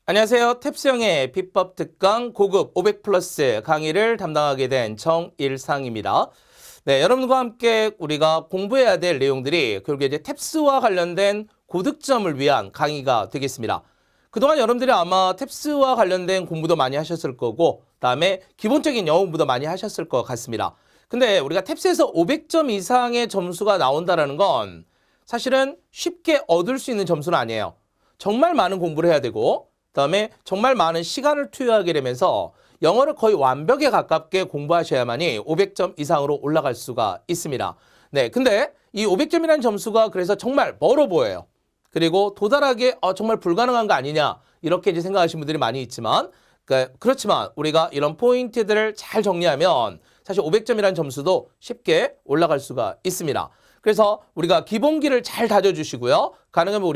안녕하세요. 탭스형의 비법 특강 고급 500 플러스 강의를 담당하게 된 정일상입니다. 네, 여러분과 함께 우리가 공부해야 될 내용들이 결국에 이제 탭스와 관련된 고득점을 위한 강의가 되겠습니다. 그동안 여러분들이 아마 탭스와 관련된 공부도 많이 하셨을 거고, 그다음에 기본적인 영어 공부도 많이 하셨을 것 같습니다. 근데 우리가 탭스에서 500점 이상의 점수가 나온다는 건 사실은 쉽게 얻을 수 있는 점수는 아니에요. 정말 많은 공부를 해야 되고, 그다음에 정말 많은 시간을 투여하게 되면서 영어를 거의 완벽에 가깝게 공부하셔야만이 500점 이상으로 올라갈 수가 있습니다. 네, 근데 이 500점이라는 점수가 그래서 정말 멀어 보여요. 그리고 도달하기 정말 불가능한 거 아니냐 이렇게 이제 생각하시는 분들이 많이 있지만 그렇지만 우리가 이런 포인트들을 잘 정리하면 사실 500점이라는 점수도 쉽게 올라갈 수가 있습니다. 그래서 우리가 기본기를 잘 다져주시고요. 가능하면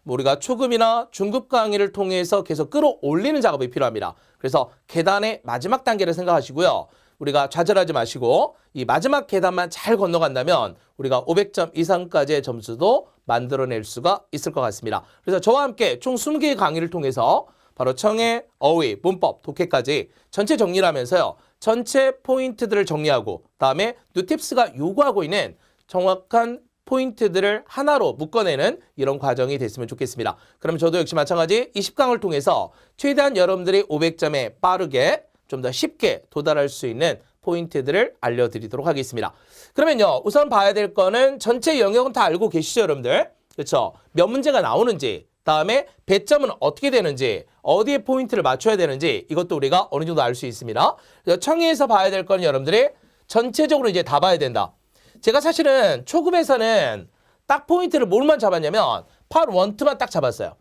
우리가 초급이나 중급 강의를 통해서 계속 끌어올리는 작업이 필요합니다. 그래서 계단의 마지막 단계를 생각하시고요. 우리가 좌절하지 마시고 이 마지막 계단만 잘 건너간다면 우리가 500점 이상까지의 점수도 만들어낼 수가 있을 것 같습니다. 그래서 저와 함께 총 20개의 강의를 통해서 바로 청해, 어휘, 문법, 독해까지 전체 정리를 하면서요. 전체 포인트들을 정리하고 다음에 뉴팁스가 요구하고 있는 정확한 포인트들을 하나로 묶어내는 이런 과정이 됐으면 좋겠습니다. 그럼 저도 역시 마찬가지 20강을 통해서 최대한 여러분들이 500점에 빠르게 좀 더 쉽게 도달할 수 있는 포인트들을 알려드리도록 하겠습니다. 그러면요, 우선 봐야 될 거는 전체 영역은 다 알고 계시죠, 여러분들? 그렇죠? 몇 문제가 나오는지, 다음에 배점은 어떻게 되는지, 어디에 포인트를 맞춰야 되는지 이것도 우리가 어느 정도 알 수 있습니다. 청해에서 봐야 될 거는 여러분들이 전체적으로 이제 다 봐야 된다. 제가 사실은 초급에서는 딱 포인트를 뭘만 잡았냐면 Part 1, 2만 딱 잡았어요.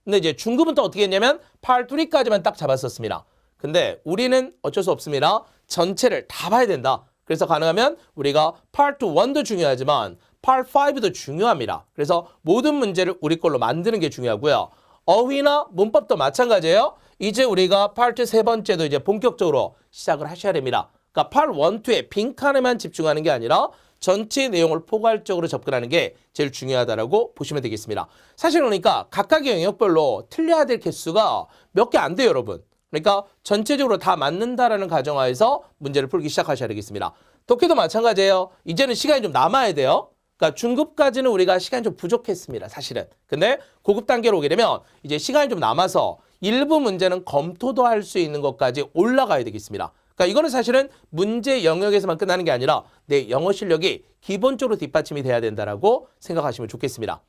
근데 이제 중급은 또 어떻게 했냐면 Part 3까지만 딱 잡았었습니다. 근데 우리는 어쩔 수 없습니다. 전체를 다 봐야 된다. 그래서 가능하면 우리가 Part 1도 중요하지만 Part 5도 중요합니다. 그래서 모든 문제를 우리 걸로 만드는 게 중요하고요. 어휘나 문법도 마찬가지예요. 이제 우리가 Part 3번째도 이제 본격적으로 시작을 하셔야 됩니다. 그러니까 Part 1, 2의 빈칸에만 집중하는 게 아니라 전체 내용을 포괄적으로 접근하는 게 제일 중요하다고 보시면 되겠습니다. 사실 그러니까 각각의 영역별로 틀려야 될 개수가 몇 개 안 돼요, 여러분. 그러니까 전체적으로 다 맞는다라는 가정하에서 문제를 풀기 시작하셔야 되겠습니다. 독해도 마찬가지예요. 이제는 시간이 좀 남아야 돼요. 그러니까 중급까지는 우리가 시간이 좀 부족했습니다, 사실은. 근데 고급 단계로 오게 되면 이제 시간이 좀 남아서 일부 문제는 검토도 할 수 있는 것까지 올라가야 되겠습니다. 그러니까 이거는 사실은 문제 영역에서만 끝나는 게 아니라 내 영어 실력이 기본적으로 뒷받침이 돼야 된다라고 생각하시면 좋겠습니다.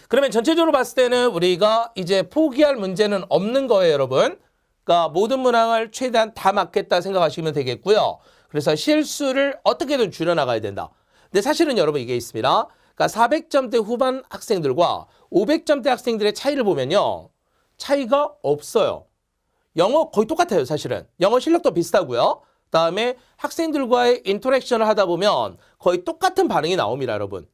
그러면 전체적으로 봤을 때는 우리가 이제 포기할 문제는 없는 거예요, 여러분. 그러니까 모든 문항을 최대한 다 맞겠다 생각하시면 되겠고요. 그래서 실수를 어떻게든 줄여나가야 된다. 근데 사실은 여러분 이게 있습니다. 그러니까 400점대 후반 학생들과 500점대 학생들의 차이를 보면요. 차이가 없어요. 영어 거의 똑같아요, 사실은. 영어 실력도 비슷하고요. 그다음에 학생들과의 인터랙션을 하다 보면 거의 똑같은 반응이 나옵니다, 여러분.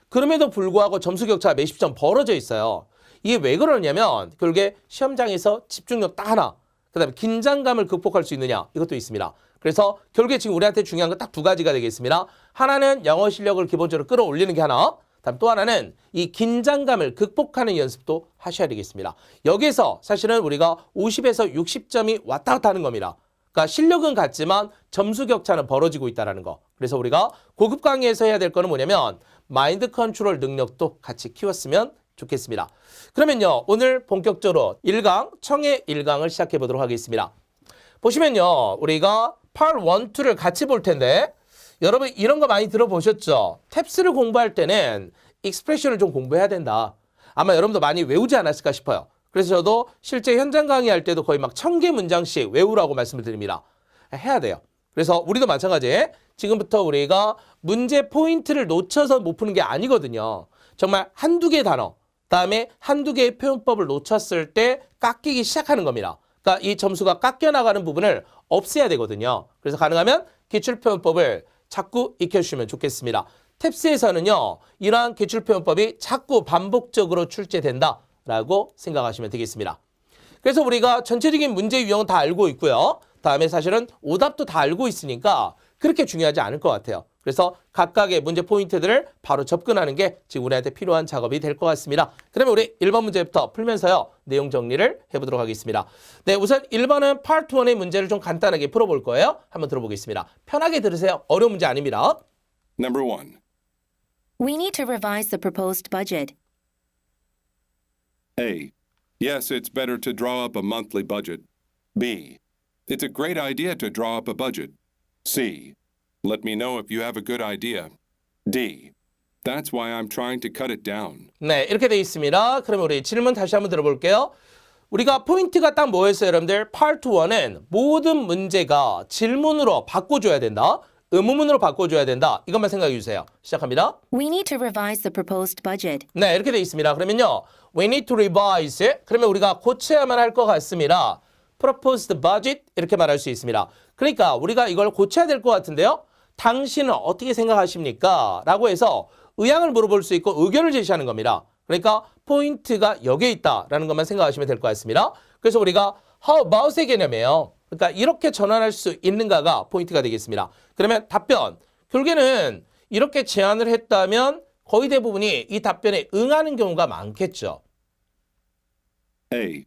그럼에도 불구하고 점수 격차가 몇십 점 벌어져 있어요. 이게 왜 그러냐면 결국에 시험장에서 집중력 딱 하나, 그다음에 긴장감을 극복할 수 있느냐 이것도 있습니다. 그래서 결국에 지금 우리한테 중요한 건 딱 두 가지가 되겠습니다. 하나는 영어 실력을 기본적으로 끌어올리는 게 하나, 다음 또 하나는 이 긴장감을 극복하는 연습도 하셔야 되겠습니다. 여기서 사실은 우리가 50에서 60점이 왔다 갔다 하는 겁니다. 그러니까 실력은 같지만 점수 격차는 벌어지고 있다는 거. 그래서 우리가 고급 강의에서 해야 될 거는 뭐냐면 마인드 컨트롤 능력도 같이 키웠으면 좋겠습니다. 그러면요, 오늘 본격적으로 1강, 청해 1강을 시작해 보도록 하겠습니다. 보시면요, 우리가 Part 1, 2를 같이 볼 텐데 여러분 이런 거 많이 들어보셨죠? 탭스를 공부할 때는 익스프레션을 좀 공부해야 된다. 아마 여러분도 많이 외우지 않았을까 싶어요. 그래서 저도 실제 현장 강의할 때도 거의 막 1000개 문장씩 외우라고 말씀을 드립니다. 해야 돼요. 그래서 우리도 마찬가지에 지금부터 우리가 문제 포인트를 놓쳐서 못 푸는 게 아니거든요. 정말 한두 개의 단어, 다음에 한두 개의 표현법을 놓쳤을 때 깎이기 시작하는 겁니다. 그러니까 이 점수가 깎여나가는 부분을 없애야 되거든요. 그래서 가능하면 기출표현법을 자꾸 익혀주시면 좋겠습니다. 탭스에서는요, 이러한 기출표현법이 자꾸 반복적으로 출제된다라고 생각하시면 되겠습니다. 그래서 우리가 전체적인 문제 유형은 다 알고 있고요. 다음에 사실은 오답도 다 알고 있으니까 그렇게 중요하지 않을 것 같아요. 그래서 각각의 문제 포인트들을 바로 접근하는 게 지금 우리한테 필요한 작업이 될 것 같습니다. 그러면 우리 1번 문제부터 풀면서요. 내용 정리를 해보도록 하겠습니다. 네, 우선 1번은 파트 1의 문제를 좀 간단하게 풀어볼 거예요. 한번 들어보겠습니다. 편하게 들으세요. 어려운 문제 아닙니다. Number 1. We need to revise the proposed budget. A. Yes, it's better to draw up a monthly budget. B. It's a great idea to draw up a budget. C. Let me know if you have a good idea. D. That's why I'm trying to cut it down. 네, 이렇게 돼 있습니다. 그럼 우리 질문 다시 한번 들어볼게요. 우리가 포인트가 딱 뭐였어요, 여러분들? 파트 1은 모든 문제가 질문으로 바꿔줘야 된다. 의문문으로 바꿔줘야 된다. 이것만 생각해 주세요. 시작합니다. We need to revise the proposed budget. 네, 이렇게 돼 있습니다. 그러면요. We need to revise. 그러면 우리가 고쳐야만 할 것 같습니다. Proposed budget 이렇게 말할 수 있습니다. 그러니까 우리가 이걸 고쳐야 될 것 같은데요. 당신은 어떻게 생각하십니까? 라고 해서 의향을 물어볼 수 있고 의견을 제시하는 겁니다. 그러니까 포인트가 여기에 있다라는 것만 생각하시면 될 것 같습니다. 그래서 우리가 how about의 개념이에요. 그러니까 이렇게 전환할 수 있는가가 포인트가 되겠습니다. 그러면 답변. 결국에는 이렇게 제안을 했다면 거의 대부분이 이 답변에 응하는 경우가 많겠죠. A.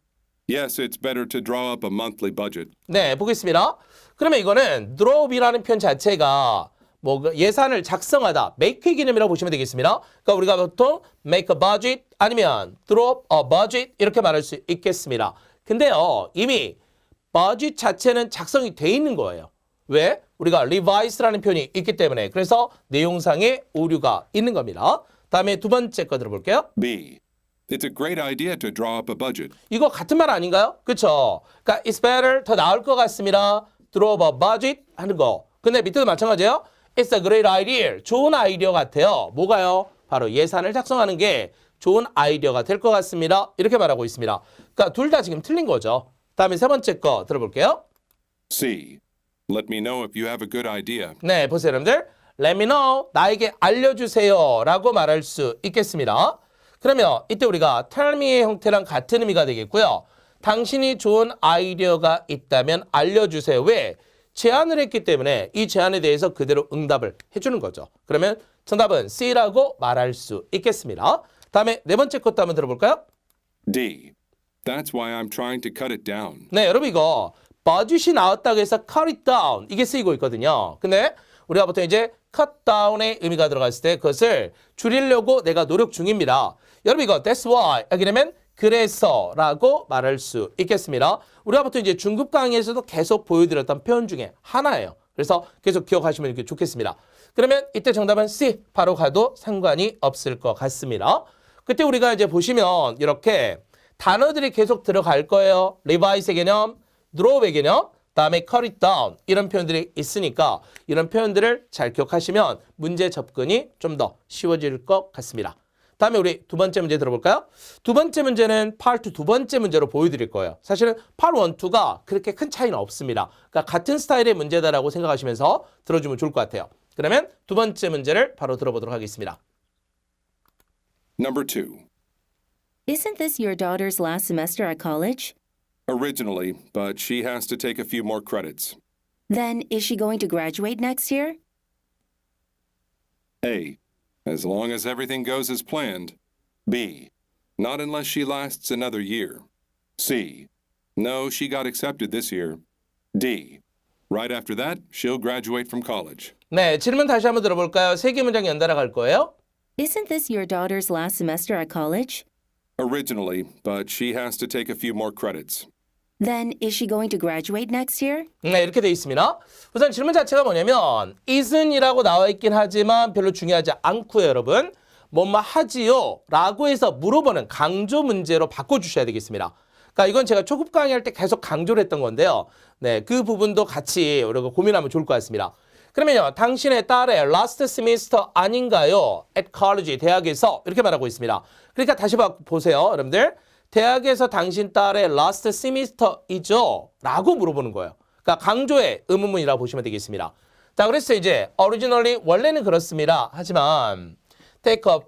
Yes, it's better to draw up a monthly budget. 네, 보겠습니다. 그러면 이거는 drawup이라는 표현 자체가 뭐 예산을 작성하다, make 개념이라고 보시면 되겠습니다. 그러니까 우리가 보통 make a budget 아니면 draw up a budget 이렇게 말할 수 있겠습니다. 근데요, 이미 budget 자체는 작성이 돼 있는 거예요. 왜? 우리가 revise라는 표현이 있기 때문에. 그래서 내용상의 오류가 있는 겁니다. 다음에 두 번째 거 들어볼게요. B. It's a great idea to draw up a budget. 이거 같은 말 아닌가요? 그렇죠? 그러니까 it's better 더 나을 것 같습니다. draw up a budget 하는 거. 근데 밑에도 마찬가지예요. It's a great idea. 좋은 아이디어 같아요. 뭐가요? 바로 예산을 작성하는 게 좋은 아이디어가 될 것 같습니다. 이렇게 말하고 있습니다. 그러니까 둘 다 지금 틀린 거죠. 다음에 세 번째 거 들어볼게요. C. Let me know if you have a good idea. 네, 보세요, 여러분들. Let me know. 나에게 알려주세요. 라고 말할 수 있겠습니다. 그러면 이때 우리가 tell me의 형태랑 같은 의미가 되겠고요. 당신이 좋은 아이디어가 있다면 알려주세요. 왜? 제안을 했기 때문에 이 제안에 대해서 그대로 응답을 해주는 거죠. 그러면 정답은 C라고 말할 수 있겠습니다. 다음에 네 번째 것도 한번 들어볼까요? D. That's why I'm trying to cut it down. 네, 여러분 이거 budget이 나왔다고 해서 cut it down 이게 쓰이고 있거든요. 근데 우리가 보통 이제 cut down의 의미가 들어갔을 때 그것을 줄이려고 내가 노력 중입니다. 여러분 이거 that's why 하게 되면 그래서 라고 말할 수 있겠습니다. 우리가 보통 이제 중급 강의에서도 계속 보여드렸던 표현 중에 하나예요. 그래서 계속 기억하시면 이렇게 좋겠습니다. 그러면 이때 정답은 C 바로 가도 상관이 없을 것 같습니다. 그때 우리가 이제 보시면 이렇게 단어들이 계속 들어갈 거예요. 리바이스의 개념, 드롭의 개념, 다음에 cut it down 이런 표현들이 있으니까 이런 표현들을 잘 기억하시면 문제 접근이 좀 더 쉬워질 것 같습니다. 다음에 우리 두 번째 문제 들어볼까요? 두 번째 문제는 파트 두 번째 문제로 보여드릴 거예요. 사실은 파트 1, 2가 그렇게 큰 차이는 없습니다. 그러니까 같은 스타일의 문제다라고 생각하시면서 들어주면 좋을 것 같아요. 그러면 두 번째 문제를 바로 들어보도록 하겠습니다. Number 2. Isn't this your daughter's last semester at college? Originally, but she has to take a few more credits. Then, is she going to graduate next year? A. As long as everything goes as planned. B. Not unless she lasts another year. C. No, she got accepted this year. D. Right after that, she'll graduate from college. 네, 질문 다시 한번 들어볼까요? 세 개 문장 연달아 갈 거예요. Isn't this your daughter's last semester at college? Originally, but she has to take a few more credits. Then, is she going to graduate next year? 네, 이렇게 돼 있습니다. 우선 질문 자체가 뭐냐면 isn'이라고 나와 있긴 하지만 별로 중요하지 않고요, 여러분. 뭐뭐 하지요? 라고 해서 물어보는 강조 문제로 바꿔주셔야 되겠습니다. 그러니까 이건 제가 초급 강의할 때 계속 강조를 했던 건데요. 네, 그 부분도 같이 우리가 고민하면 좋을 것 같습니다. 그러면요, 당신의 딸의 last semester 아닌가요? at college, 대학에서 이렇게 말하고 있습니다. 그러니까 다시 보세요, 여러분들. 대학에서 당신 딸의 last semester이죠? 라고 물어보는 거예요. 그러니까 강조의 의문문이라고 보시면 되겠습니다. 자, 그래서 이제 originally 원래는 그렇습니다. 하지만 take a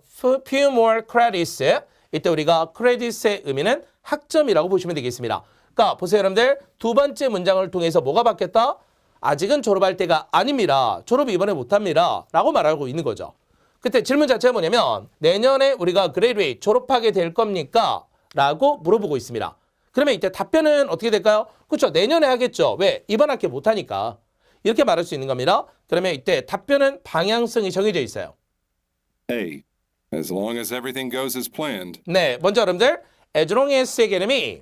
few more credits. 이때 우리가 credits의 의미는 학점이라고 보시면 되겠습니다. 그러니까 보세요, 여러분들. 두 번째 문장을 통해서 뭐가 바뀌었다? 아직은 졸업할 때가 아닙니다. 졸업 이번에 못합니다. 라고 말하고 있는 거죠. 그때 질문 자체가 뭐냐면 내년에 우리가 graduate 졸업하게 될 겁니까? 라고 물어보고 있습니다. 그러면 이때 답변은 어떻게 될까요? 그렇죠. 내년에 하겠죠. 왜? 이번 학기 못하니까. 이렇게 말할 수 있는 겁니다. 그러면 이때 답변은 방향성이 정해져 있어요. A. As long as everything goes as planned. 네, 먼저 여러분들 as long as의 개념이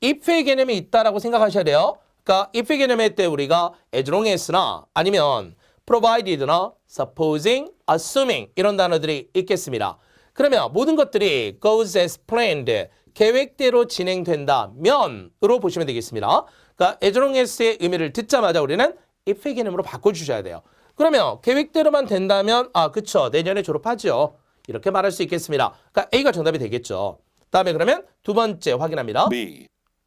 if의 개념이 있다라고 생각하셔야 돼요. 그러니까 if의 개념의 때 우리가 as long as나 아니면 provided나 supposing, assuming 이런 단어들이 있겠습니다. 그러면 모든 것들이 goes as planned, 계획대로 진행된다면으로 보시면 되겠습니다. 그러니까 as long as의 의미를 듣자마자 우리는 if의 개념으로 바꿔주셔야 돼요. 그러면 계획대로만 된다면 그쵸, 내년에 졸업하죠. 이렇게 말할 수 있겠습니다. 그러니까 A가 정답이 되겠죠. 다음에 그러면 두 번째 확인합니다. B.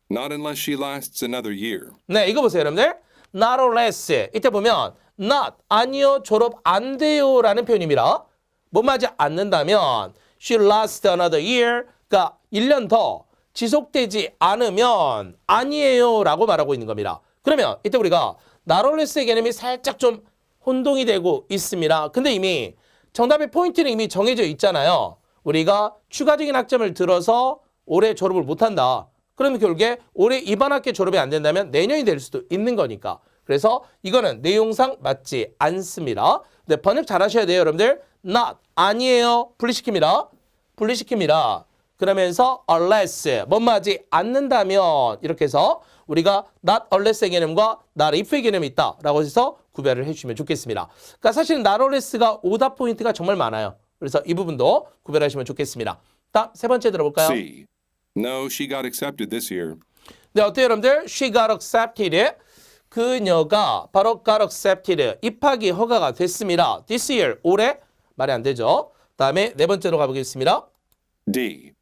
Not unless she lasts another year. 네, 이거 보세요, 여러분들. Not unless. 이때 보면 not, 아니요, 졸업 안 돼요 라는 표현입니다. 뭐하지 않는다면 she lasts another year, 그러니까 1년 더 지속되지 않으면 아니에요 라고 말하고 있는 겁니다. 그러면 이때 우리가 not unless의 개념이 살짝 좀 혼동이 되고 있습니다. 근데 이미 정답의 포인트는 이미 정해져 있잖아요. 우리가 추가적인 학점을 들어서 올해 졸업을 못한다. 그러면 결국에 올해 이번 학기 졸업이 안 된다면 내년이 될 수도 있는 거니까. 그래서 이거는 내용상 맞지 않습니다. 근데 번역 잘 하셔야 돼요, 여러분들. not, 아니에요. 분리시킵니다. 분리시킵니다. 그러면서 unless, 뭐하지 않는다면 이렇게 해서 우리가 not unless의 개념과 not if의 개념이 있다라고 해서 구별을 해주시면 좋겠습니다. 그러니까 사실 not unless가 오답 포인트가 정말 많아요. 그래서 이 부분도 구별하시면 좋겠습니다. 다음 세 번째 들어볼까요? C. No, she got accepted this year. 네, 어때요, 여러분들? She got accepted. 그녀가 바로 got accepted. 입학이 허가가 됐습니다. This year, 올해 말이 안 되죠. 다음에 네 번째로 가보겠습니다. D.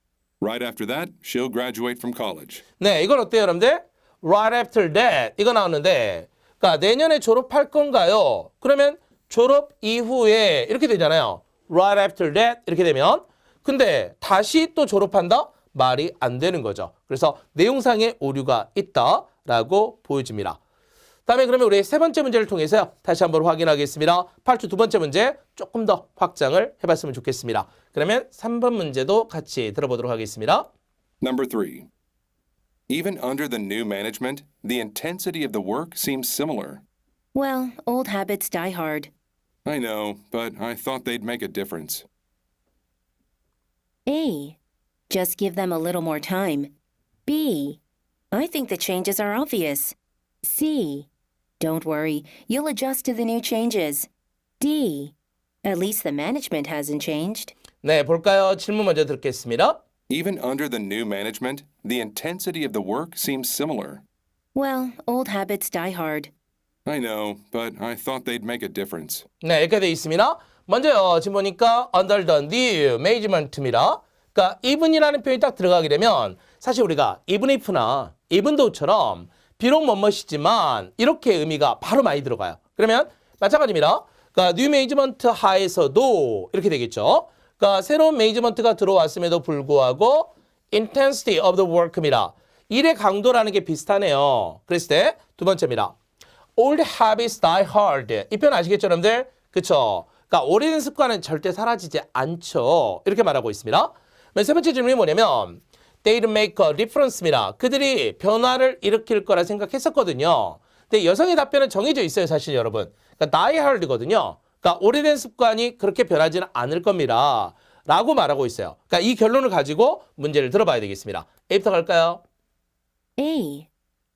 Right after that, she'll graduate from college. 네, 이건 어때요, 여러분들? Right after that. 이거 나오는데, 그러니까 내년에 졸업할 건가요? 그러면 졸업 이후에 이렇게 되잖아요. Right after that 이렇게 되면. 근데 다시 또 졸업한다? 말이 안 되는 거죠. 그래서 내용상의 오류가 있다라고 보여집니다. 다음에 그러면 우리 세 번째 문제를 통해서요. 다시 한번 확인하겠습니다. 8주 두 번째 문제 조금 더 확장을 해봤으면 좋겠습니다. 그러면 3번 문제도 같이 들어보도록 하겠습니다. Number 3. Even under the new management, the intensity of the work seems similar. Well, old habits die hard. I know, but I thought they'd make a difference. A. Just give them a little more time. B. I think the changes are obvious. C. Don't worry, you'll adjust to the new changes. D. At least the management hasn't changed. 네, 볼까요? 질문 먼저 듣겠습니다. Even under the new management, the intensity of the work seems similar. Well, old habits die hard. I know, but I thought they'd make a difference. 네, 이렇게 되어 있습니다. 먼저요, 지금 보니까 under the new management입니다. 그러니까 even이라는 표현이 딱 들어가게 되면 사실 우리가 even if나 even though처럼 비록 뭐뭐이지만 이렇게 의미가 바로 많이 들어가요. 그러면 마찬가지입니다. 그러니까 new management 하에서도 이렇게 되겠죠. 그러니까 새로운 매니지먼트가 들어왔음에도 불구하고 intensity of the work입니다. 일의 강도라는 게 비슷하네요. 그랬을 때 두 번째입니다. Old habits die hard. 이 표현 아시겠죠, 여러분들? 그쵸? 그러니까 오래된 습관은 절대 사라지지 않죠. 이렇게 말하고 있습니다. 세 번째 질문이 뭐냐면 They'd make a difference입니다. 그들이 변화를 일으킬 거라 생각했었거든요. 근데 여성의 답변은 정해져 있어요, 사실 여러분. 그러니까 die hard거든요. 그러니까 오래된 습관이 그렇게 변하지는 않을 겁니다. 라고 말하고 있어요. 그러니까 이 결론을 가지고 문제를 들어봐야 되겠습니다. A부터 갈까요? A.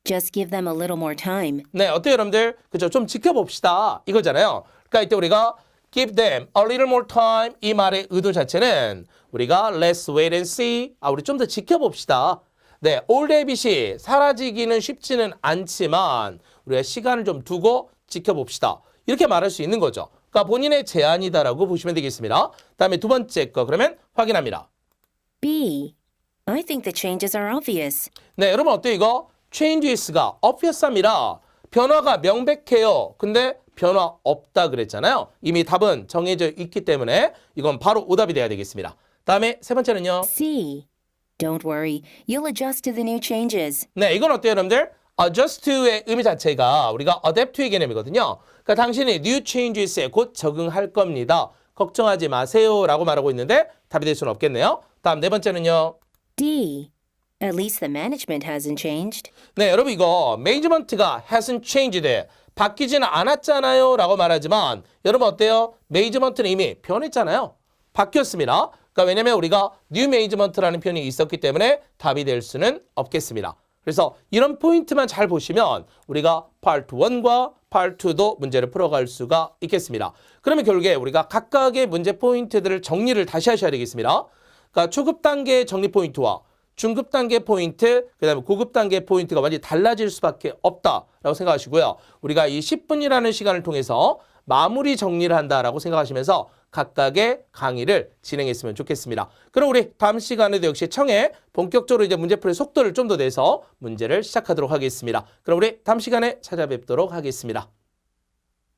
Just give them a little more time. 네, 어때요, 여러분들? 그죠? 좀 지켜봅시다. 이거잖아요. 그러니까 이때 우리가 give them a little more time 이 말의 의도 자체는 우리가 let's wait and see 우리 좀 더 지켜봅시다. 네, old habit이 사라지기는 쉽지는 않지만 우리가 시간을 좀 두고 지켜봅시다. 이렇게 말할 수 있는 거죠. 그러니까 본인의 제안이다라고 보시면 되겠습니다. 다음에 두 번째 거 그러면 확인합니다. B. I think the changes are obvious. 네, 여러분 어때요 이거? changes가 obvious합니다. 변화가 명백해요. 근데 변화 없다 그랬잖아요. 이미 답은 정해져 있기 때문에 이건 바로 오답이 돼야 되겠습니다. 다음에 세 번째는요. C. Don't worry, you'll adjust to the new changes. 네, 이건 어때요, 여러분들? adjust to의 의미 자체가 우리가 adapt to의 개념이거든요. 그러니까 당신이 new changes에 곧 적응할 겁니다. 걱정하지 마세요 라고 말하고 있는데 답이 될 수는 없겠네요. 다음 네 번째는요. D. At least the management hasn't changed. 네, 여러분 이거 management가 hasn't changed 바뀌지는 않았잖아요 라고 말하지만 여러분 어때요? management는 이미 변했잖아요. 바뀌었습니다. 그러니까 왜냐면 우리가 new management라는 표현이 있었기 때문에 답이 될 수는 없겠습니다. 그래서 이런 포인트만 잘 보시면 우리가 Part 1과 Part 2도 문제를 풀어갈 수가 있겠습니다. 그러면 결국에 우리가 각각의 문제 포인트들을 정리를 다시 하셔야 되겠습니다. 그러니까 초급 단계 정리 포인트와 중급 단계 포인트, 그 다음에 고급 단계 포인트가 완전히 달라질 수밖에 없다라고 생각하시고요. 우리가 이 10분이라는 시간을 통해서 마무리 정리를 한다라고 생각하시면서 각각의 강의를 진행했으면 좋겠습니다. 그럼 우리 다음 시간에도 역시 청해 본격적으로 이제 문제풀이 속도를 좀 더 내서 문제를 시작하도록 하겠습니다. 그럼 우리 다음 시간에 찾아뵙도록 하겠습니다.